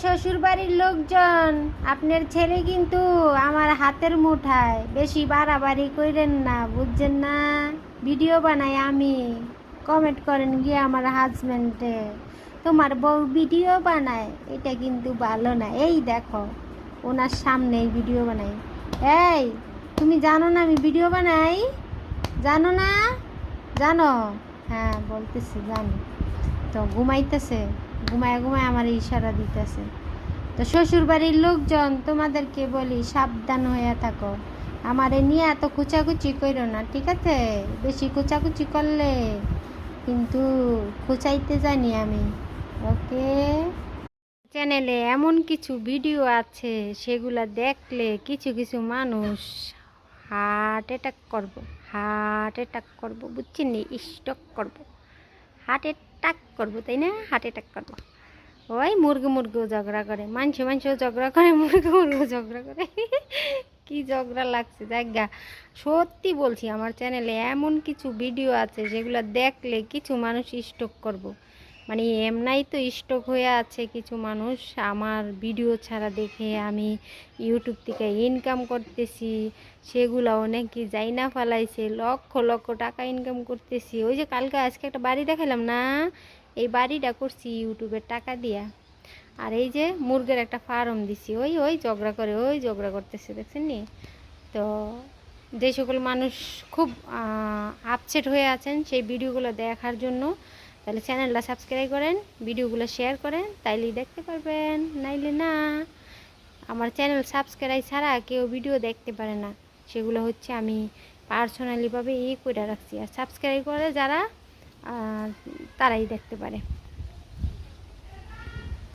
শ্বশুর বাড়ির লোকজন, আপনার ছেলে কিন্তু আমার হাতের মুঠায়, বেশি বাড়াবাড়ি কইরেন না, বুঝছেন না? ভিডিও বানাই আমি, কমেন্ট করেন গিয়ে আমার হাজব্যান্ডে তোমার বউ ভিডিও বানায়, এটা কিন্তু ভালো না। এই দেখো ওনার সামনেই ভিডিও বানাই। এই তুমি জানো না আমি ভিডিও বানাই? জানো না? জানো? হ্যাঁ বলতেছি জানো। তো ঘুমাইতেছে, ঘুমায় ঘুমায় আমার ইশারা দিতেছে। তো শ্বশুর বাড়ির লোকজন, তোমাদেরকে বলি সাবধান হয়ে থাকো, আমারে নিয়ে এত খুচাকুচি করো না, ঠিক আছে? বেশি খুচাকুচি করলে কিন্তু খুচাইতে জানি আমি। ওকে। চ্যানেলে এমন কিছু ভিডিও আছে সেগুলা দেখলে কিছু কিছু মানুষ হার্ট অ্যাটাক করবো, হার্ট অ্যাটাক করবো, বুঝছেন নি? স্ট্রোক করবো, হার্ট অ্যাটাক করবো, তাই না? হার্ট অ্যাটাক করবো। ওই মুরগি মুরগিও ঝগড়া করে, মানুষও ঝগড়া করে, মুরগি মুরগিও ঝগড়া করে। কি ঝগড়া লাগছে জায়গা। সত্যি বলছি, আমার চ্যানেলে এমন কিছু ভিডিও আছে যেগুলো দেখলে কিছু মানুষ স্টক করব। মানে এমনাই তো স্টক হয়ে আছে কিছু মানুষ, আমার ভিডিও ছাড়া দেখে আমি ইউটিউব থেকে ইনকাম করতেছি, সেগুলো অনেকে যাই না ফেলাইছে, লক্ষ লক্ষ টাকা ইনকাম করতেছি। ওই যে কালকে আজকে একটা বাড়ি দেখালাম না, এই বাড়িটা করছি ইউটিউবের টাকা দিয়া। আর এই যে মুরগের একটা ফার্ম দিছি, ওই ওই ঝগড়া করে, ওই ঝগড়া করতেছে, দেখছেন নি? তো যে সকল মানুষ খুব আপসেট হয়ে আছেন সেই ভিডিওগুলো দেখার জন্য, তাহলে চ্যানেলটা সাবস্ক্রাইব করেন, ভিডিওগুলো শেয়ার করেন, তাইলেই দেখতে পারবেন, নাইলে না। আমার চ্যানেল সাবস্ক্রাইব ছাড়া কেউ ভিডিও দেখতে পারে না, সেগুলো হচ্ছে আমি পার্সোনালিভাবে করে রাখছি। আর সাবস্ক্রাইব করে যারা তারাই দেখতে পারে।